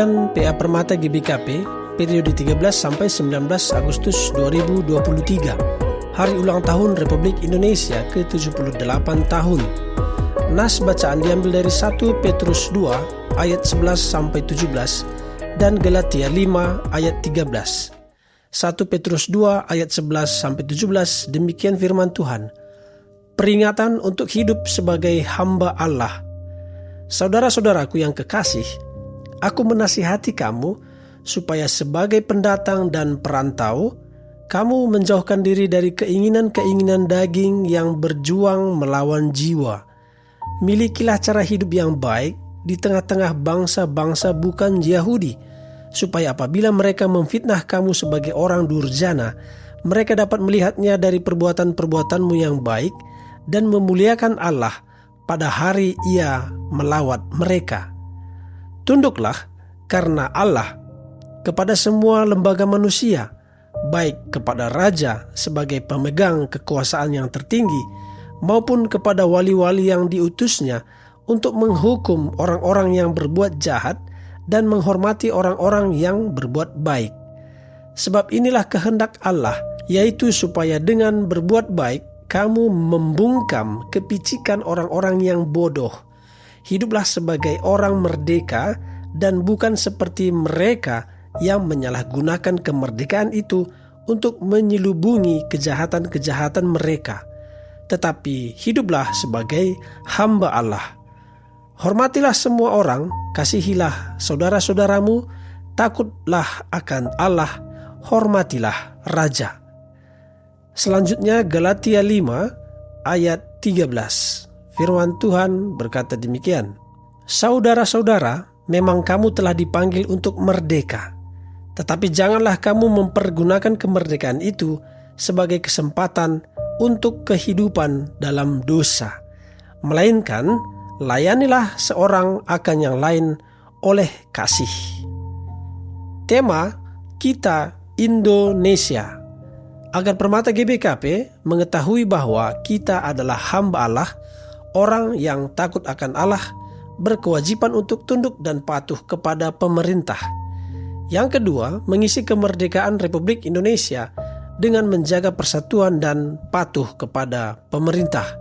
Harian PA Permata GBKP periode 13 sampai 19 Agustus 2023. Hari ulang tahun Republik Indonesia ke-78 tahun. Nas bacaan diambil dari 1 Petrus 2 ayat 11 sampai 17 dan Galatia 5 ayat 13. 1 Petrus 2 ayat 11 sampai 17, demikian firman Tuhan. Peringatan untuk hidup sebagai hamba Allah. Saudara-saudaraku yang kekasih, aku menasihati kamu supaya sebagai pendatang dan perantau, kamu menjauhkan diri dari keinginan-keinginan daging yang berjuang melawan jiwa. Milikilah cara hidup yang baik di tengah-tengah bangsa-bangsa bukan Yahudi, supaya apabila mereka memfitnah kamu sebagai orang durjana, mereka dapat melihatnya dari perbuatan-perbuatanmu yang baik dan memuliakan Allah pada hari Ia melawat mereka. Tunduklah karena Allah kepada semua lembaga manusia, baik kepada raja sebagai pemegang kekuasaan yang tertinggi, maupun kepada wali-wali yang diutusnya untuk menghukum orang-orang yang berbuat jahat dan menghormati orang-orang yang berbuat baik. Sebab inilah kehendak Allah, yaitu supaya dengan berbuat baik kamu membungkam kepicikan orang-orang yang bodoh. Hiduplah sebagai orang merdeka dan bukan seperti mereka yang menyalahgunakan kemerdekaan itu untuk menyelubungi kejahatan-kejahatan mereka. Tetapi hiduplah sebagai hamba Allah. Hormatilah semua orang, kasihilah saudara-saudaramu, takutlah akan Allah, hormatilah raja. Selanjutnya Galatia 5 ayat 13. Firman Tuhan berkata demikian. Saudara-saudara, memang kamu telah dipanggil untuk merdeka. Tetapi janganlah kamu mempergunakan kemerdekaan itu sebagai kesempatan untuk kehidupan dalam dosa. Melainkan, layanilah seorang akan yang lain oleh kasih. Tema kita Indonesia. Agar Permata GBKP mengetahui bahwa kita adalah hamba Allah, orang yang takut akan Allah, berkewajiban untuk tunduk dan patuh kepada pemerintah. Yang kedua, mengisi kemerdekaan Republik Indonesia dengan menjaga persatuan dan patuh kepada pemerintah.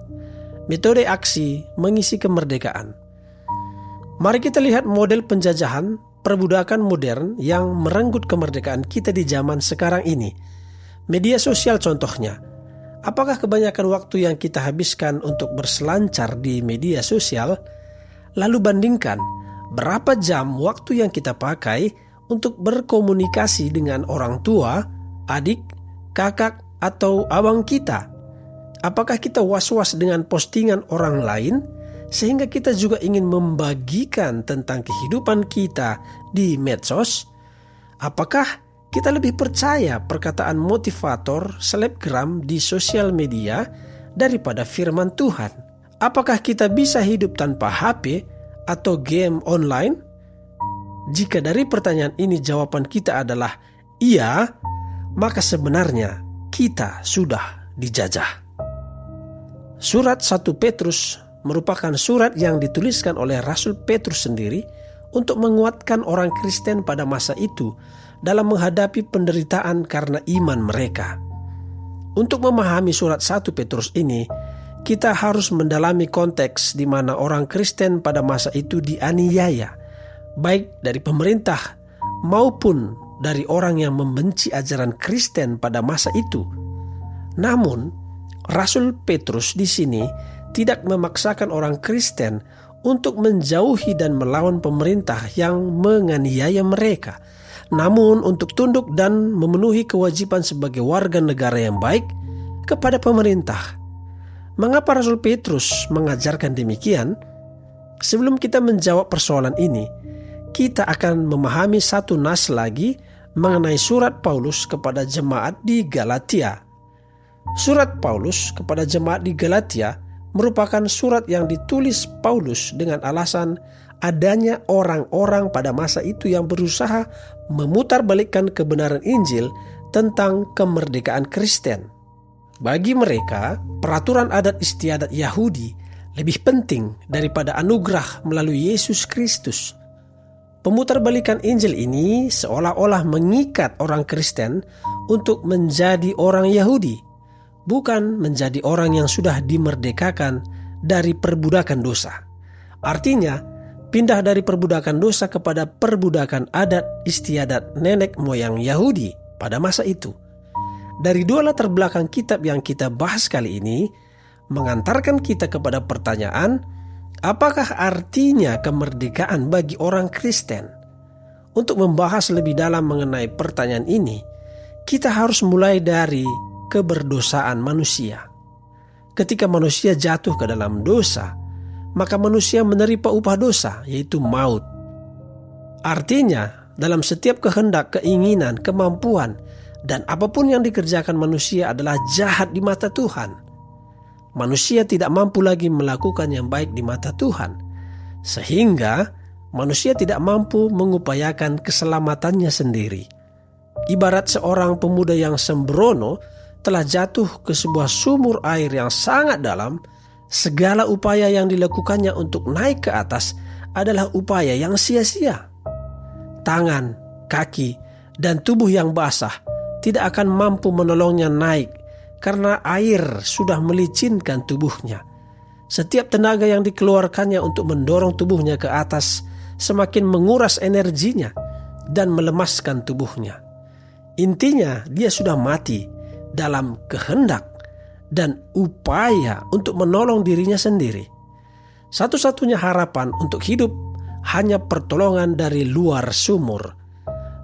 Metode aksi mengisi kemerdekaan. Mari kita lihat model penjajahan perbudakan modern yang merenggut kemerdekaan kita di zaman sekarang ini. Media sosial contohnya. Apakah kebanyakan waktu yang kita habiskan untuk berselancar di media sosial? Lalu bandingkan berapa jam waktu yang kita pakai untuk berkomunikasi dengan orang tua, adik, kakak, atau abang kita. Apakah kita was-was dengan postingan orang lain sehingga kita juga ingin membagikan tentang kehidupan kita di medsos? Apakah kita lebih percaya perkataan motivator selebgram di sosial media daripada firman Tuhan? Apakah kita bisa hidup tanpa HP atau game online? Jika dari pertanyaan ini jawaban kita adalah iya, maka sebenarnya kita sudah dijajah. Surat 1 Petrus merupakan surat yang dituliskan oleh Rasul Petrus sendiri untuk menguatkan orang Kristen pada masa itu dalam menghadapi penderitaan karena iman mereka. Untuk memahami surat 1 Petrus ini, kita harus mendalami konteks di mana orang Kristen pada masa itu dianiaya, baik dari pemerintah maupun dari orang yang membenci ajaran Kristen pada masa itu. Namun, Rasul Petrus di sini tidak memaksakan orang Kristen untuk menjauhi dan melawan pemerintah yang menganiaya mereka, namun untuk tunduk dan memenuhi kewajiban sebagai warga negara yang baik kepada pemerintah. Mengapa Rasul Petrus mengajarkan demikian? Sebelum kita menjawab persoalan ini, kita akan memahami satu nas lagi mengenai surat Paulus kepada jemaat di Galatia. Surat Paulus kepada jemaat di Galatia merupakan surat yang ditulis Paulus dengan alasan adanya orang-orang pada masa itu yang berusaha memutarbalikkan kebenaran Injil tentang kemerdekaan Kristen. Bagi mereka, peraturan adat istiadat Yahudi lebih penting daripada anugerah melalui Yesus Kristus. Pemutarbalikan Injil ini seolah-olah mengikat orang Kristen untuk menjadi orang Yahudi, bukan menjadi orang yang sudah dimerdekakan dari perbudakan dosa. Artinya, pindah dari perbudakan dosa kepada perbudakan adat istiadat nenek moyang Yahudi pada masa itu. Dari dua latar belakang kitab yang kita bahas kali ini, mengantarkan kita kepada pertanyaan, apakah artinya kemerdekaan bagi orang Kristen? Untuk membahas lebih dalam mengenai pertanyaan ini, kita harus mulai dari keberdosaan manusia. Ketika manusia jatuh ke dalam dosa, maka manusia menerima upah dosa, yaitu maut. Artinya, dalam setiap kehendak, keinginan, kemampuan, dan apapun yang dikerjakan manusia adalah jahat di mata Tuhan. Manusia tidak mampu lagi melakukan yang baik di mata Tuhan, sehingga manusia tidak mampu mengupayakan keselamatannya sendiri. Ibarat seorang pemuda yang sembrono telah jatuh ke sebuah sumur air yang sangat dalam, segala upaya yang dilakukannya untuk naik ke atas adalah upaya yang sia-sia. Tangan, kaki, dan tubuh yang basah tidak akan mampu menolongnya naik karena air sudah melicinkan tubuhnya. Setiap tenaga yang dikeluarkannya untuk mendorong tubuhnya ke atas semakin menguras energinya dan melemaskan tubuhnya. Intinya, dia sudah mati dalam kehendak dan upaya untuk menolong dirinya sendiri. Satu-satunya harapan untuk hidup hanya pertolongan dari luar sumur.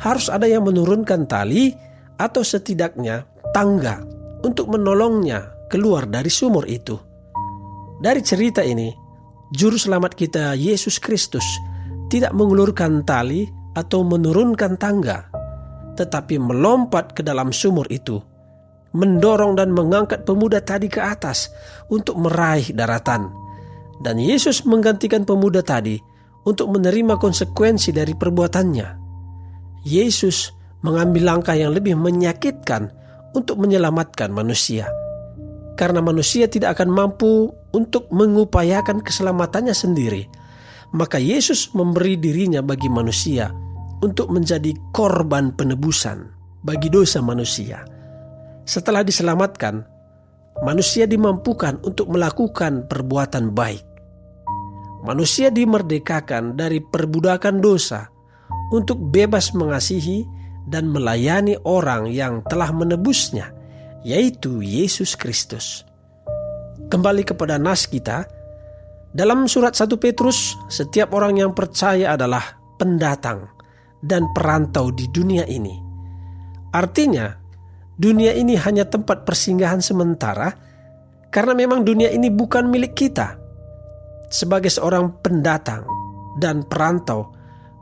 Harus ada yang menurunkan tali atau setidaknya tangga untuk menolongnya keluar dari sumur itu. Dari cerita ini, juru selamat kita Yesus Kristus tidak mengulurkan tali atau menurunkan tangga, tetapi melompat ke dalam sumur itu, mendorong dan mengangkat pemuda tadi ke atas untuk meraih daratan. Dan Yesus menggantikan pemuda tadi untuk menerima konsekuensi dari perbuatannya. Yesus mengambil langkah yang lebih menyakitkan untuk menyelamatkan manusia. Karena manusia tidak akan mampu untuk mengupayakan keselamatannya sendiri, maka Yesus memberi dirinya bagi manusia untuk menjadi korban penebusan bagi dosa manusia. Setelah diselamatkan, manusia dimampukan untuk melakukan perbuatan baik. Manusia dimerdekakan dari perbudakan dosa untuk bebas mengasihi dan melayani orang yang telah menebusnya, yaitu Yesus Kristus. Kembali kepada nas kita, dalam surat 1 Petrus, setiap orang yang percaya adalah pendatang dan perantau di dunia ini. Artinya, dunia ini hanya tempat persinggahan sementara, karena memang dunia ini bukan milik kita. Sebagai seorang pendatang dan perantau,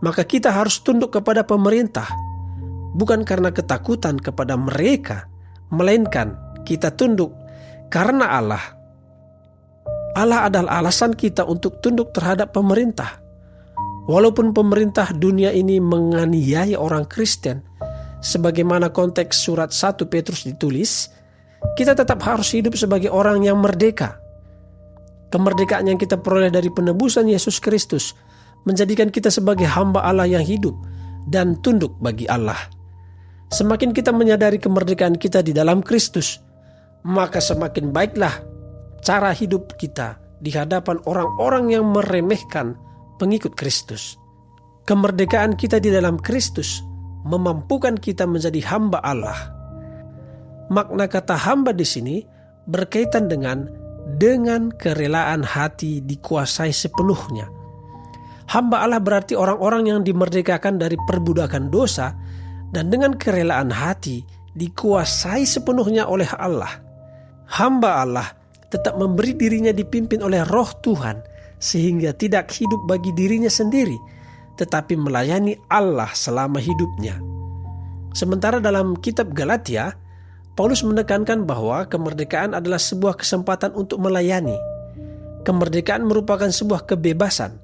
maka kita harus tunduk kepada pemerintah, bukan karena ketakutan kepada mereka, melainkan kita tunduk karena Allah. Allah adalah alasan kita untuk tunduk terhadap pemerintah. Walaupun pemerintah dunia ini menganiaya orang Kristen, sebagaimana konteks surat 1 Petrus ditulis, kita tetap harus hidup sebagai orang yang merdeka. Kemerdekaan yang kita peroleh dari penebusan Yesus Kristus menjadikan kita sebagai hamba Allah yang hidup dan tunduk bagi Allah. Semakin kita menyadari kemerdekaan kita di dalam Kristus, maka semakin baiklah cara hidup kita di hadapan orang-orang yang meremehkan pengikut Kristus. Kemerdekaan kita di dalam Kristus memampukan kita menjadi hamba Allah. Makna kata hamba di sini berkaitan dengan kerelaan hati dikuasai sepenuhnya. Hamba Allah berarti orang-orang yang dimerdekakan dari perbudakan dosa dan dengan kerelaan hati dikuasai sepenuhnya oleh Allah. Hamba Allah tetap memberi dirinya dipimpin oleh Roh Tuhan sehingga tidak hidup bagi dirinya sendiri, tetapi melayani Allah selama hidupnya. Sementara dalam kitab Galatia, Paulus menekankan bahwa kemerdekaan adalah sebuah kesempatan untuk melayani. Kemerdekaan merupakan sebuah kebebasan,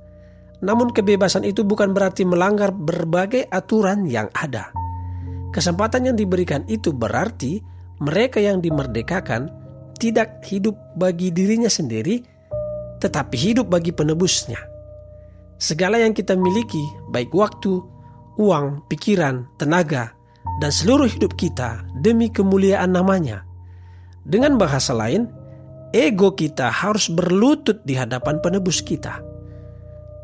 namun kebebasan itu bukan berarti melanggar berbagai aturan yang ada. Kesempatan yang diberikan itu berarti mereka yang dimerdekakan tidak hidup bagi dirinya sendiri, tetapi hidup bagi penebusnya. Segala yang kita miliki, baik waktu, uang, pikiran, tenaga, dan seluruh hidup kita demi kemuliaan namanya. Dengan bahasa lain, ego kita harus berlutut di hadapan penebus kita.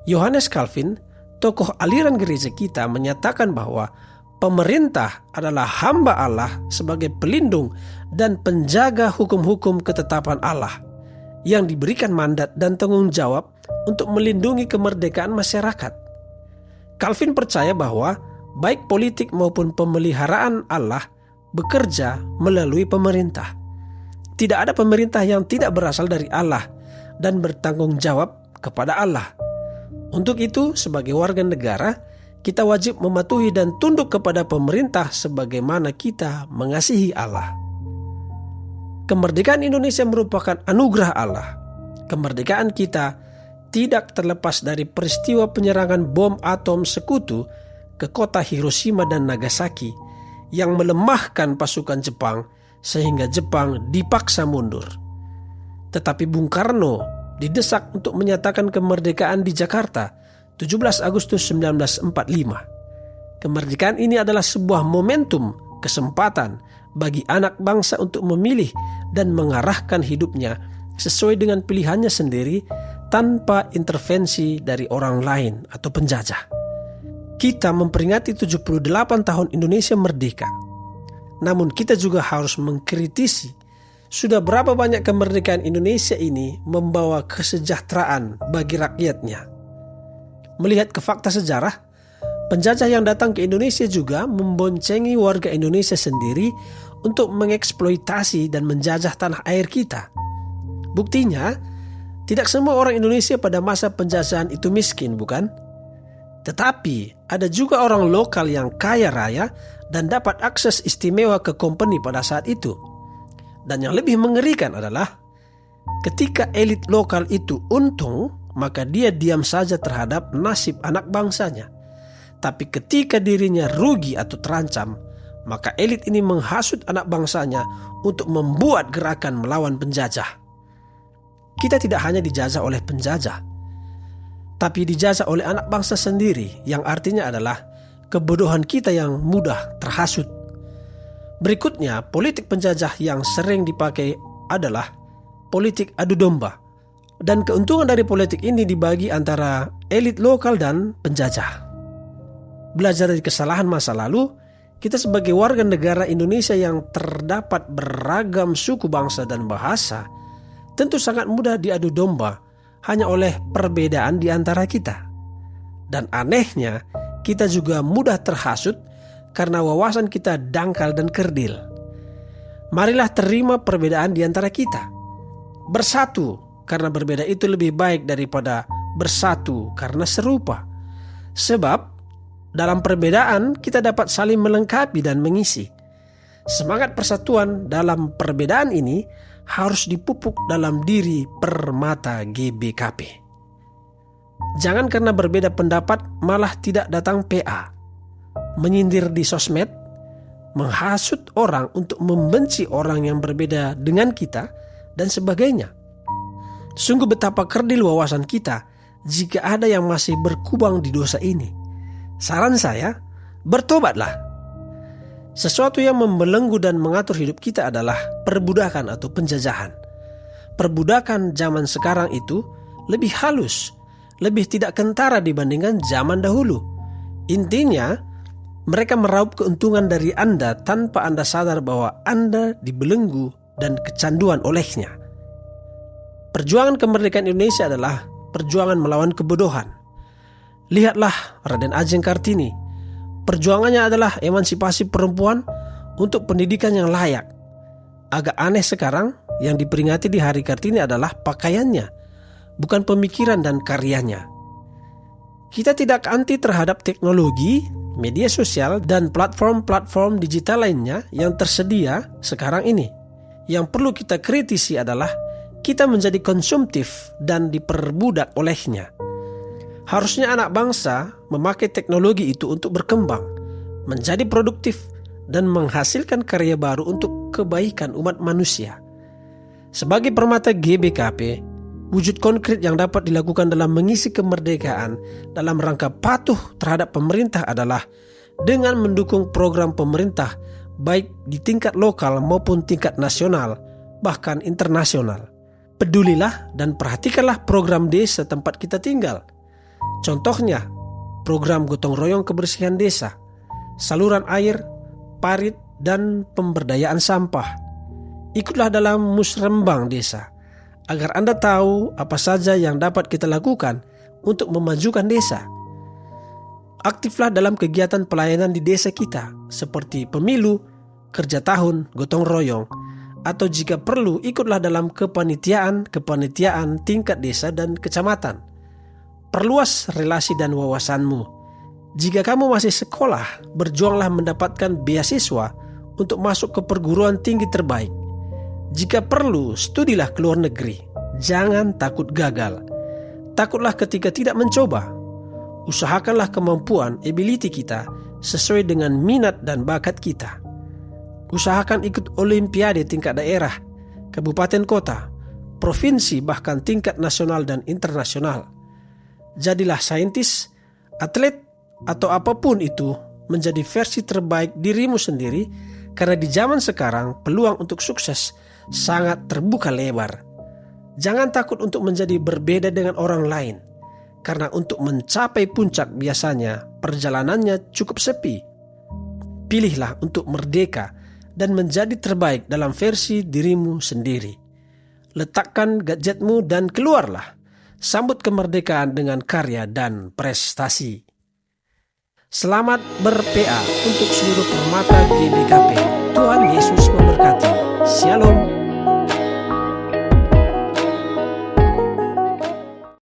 Johannes Calvin, tokoh aliran gereja kita, menyatakan bahwa pemerintah adalah hamba Allah sebagai pelindung dan penjaga hukum-hukum ketetapan Allah yang diberikan mandat dan tanggung jawab untuk melindungi kemerdekaan masyarakat. Calvin percaya bahwa baik politik maupun pemeliharaan Allah bekerja melalui pemerintah. Tidak ada pemerintah yang tidak berasal dari Allah dan bertanggung jawab kepada Allah. Untuk itu, sebagai warga negara, kita wajib mematuhi dan tunduk kepada pemerintah sebagaimana kita mengasihi Allah. Kemerdekaan Indonesia merupakan anugerah Allah. Kemerdekaan kita tidak terlepas dari peristiwa penyerangan bom atom sekutu ke kota Hiroshima dan Nagasaki yang melemahkan pasukan Jepang sehingga Jepang dipaksa mundur. Tetapi Bung Karno didesak untuk menyatakan kemerdekaan di Jakarta 17 Agustus 1945. Kemerdekaan ini adalah sebuah momentum, kesempatan bagi anak bangsa untuk memilih dan mengarahkan hidupnya sesuai dengan pilihannya sendiri tanpa intervensi dari orang lain atau penjajah. Kita memperingati 78 tahun Indonesia merdeka. Namun kita juga harus mengkritisi sudah berapa banyak kemerdekaan Indonesia ini membawa kesejahteraan bagi rakyatnya. Melihat ke fakta sejarah, penjajah yang datang ke Indonesia juga memboncengi warga Indonesia sendiri untuk mengeksploitasi dan menjajah tanah air kita. Buktinya, tidak semua orang Indonesia pada masa penjajahan itu miskin, bukan? Tetapi ada juga orang lokal yang kaya raya dan dapat akses istimewa ke company pada saat itu. Dan yang lebih mengerikan adalah ketika elit lokal itu untung, maka dia diam saja terhadap nasib anak bangsanya. Tapi ketika dirinya rugi atau terancam, maka elit ini menghasut anak bangsanya untuk membuat gerakan melawan penjajah. Kita tidak hanya dijajah oleh penjajah, tapi dijajah oleh anak bangsa sendiri, yang artinya adalah kebodohan kita yang mudah terhasut. Berikutnya, politik penjajah yang sering dipakai adalah politik adu domba. Dan keuntungan dari politik ini dibagi antara elit lokal dan penjajah. Belajar dari kesalahan masa lalu, kita sebagai warga negara Indonesia yang terdapat beragam suku bangsa dan bahasa, tentu sangat mudah diadu domba hanya oleh perbedaan di antara kita. Dan anehnya, kita juga mudah terhasut karena wawasan kita dangkal dan kerdil. Marilah terima perbedaan di antara kita. Bersatu karena berbeda itu lebih baik daripada bersatu karena serupa. Sebab dalam perbedaan kita dapat saling melengkapi dan mengisi. Semangat persatuan dalam perbedaan ini harus dipupuk dalam diri Permata GBKP. Jangan karena berbeda pendapat malah tidak datang PA, menyindir di sosmed, menghasut orang untuk membenci orang yang berbeda dengan kita, dan sebagainya. Sungguh betapa kerdil wawasan kita jika ada yang masih berkubang di dosa ini. Saran saya, bertobatlah. Sesuatu yang membelenggu dan mengatur hidup kita adalah perbudakan atau penjajahan. Perbudakan zaman sekarang itu lebih halus, lebih tidak kentara dibandingkan zaman dahulu. Intinya, mereka meraup keuntungan dari Anda tanpa Anda sadar bahwa Anda dibelenggu dan kecanduan olehnya. Perjuangan kemerdekaan Indonesia adalah perjuangan melawan kebodohan. Lihatlah Raden Ajeng Kartini. Perjuangannya adalah emansipasi perempuan untuk pendidikan yang layak. Agak aneh sekarang yang diperingati di Hari Kartini adalah pakaiannya, bukan pemikiran dan karyanya. Kita tidak anti terhadap teknologi, media sosial, dan platform-platform digital lainnya yang tersedia sekarang ini. Yang perlu kita kritisi adalah kita menjadi konsumtif dan diperbudak olehnya. Harusnya anak bangsa memakai teknologi itu untuk berkembang, menjadi produktif, dan menghasilkan karya baru untuk kebaikan umat manusia. Sebagai Permata GBKP, wujud konkret yang dapat dilakukan dalam mengisi kemerdekaan dalam rangka patuh terhadap pemerintah adalah dengan mendukung program pemerintah baik di tingkat lokal maupun tingkat nasional, bahkan internasional. Pedulilah dan perhatikanlah program desa tempat kita tinggal. Contohnya, program gotong royong kebersihan desa, saluran air, parit, dan pemberdayaan sampah. Ikutlah dalam musrembang desa, agar Anda tahu apa saja yang dapat kita lakukan untuk memajukan desa. Aktiflah dalam kegiatan pelayanan di desa kita, seperti pemilu, kerja tahun, gotong royong, atau jika perlu ikutlah dalam kepanitiaan tingkat desa dan kecamatan. Perluas relasi dan wawasanmu. Jika kamu masih sekolah, berjuanglah mendapatkan beasiswa untuk masuk ke perguruan tinggi terbaik. Jika perlu, studilah ke luar negeri. Jangan takut gagal. Takutlah ketika tidak mencoba. Usahakanlah kemampuan, ability kita sesuai dengan minat dan bakat kita. Usahakan ikut olimpiade tingkat daerah, kabupaten kota, provinsi, bahkan tingkat nasional dan internasional. Jadilah saintis, atlet, atau apapun itu menjadi versi terbaik dirimu sendiri, karena di zaman sekarang peluang untuk sukses sangat terbuka lebar. Jangan takut untuk menjadi berbeda dengan orang lain, karena untuk mencapai puncak biasanya perjalanannya cukup sepi. Pilihlah untuk merdeka dan menjadi terbaik dalam versi dirimu sendiri. Letakkan gadgetmu dan keluarlah. Sambut kemerdekaan dengan karya dan prestasi. Selamat ber-PA untuk seluruh permata GBKP.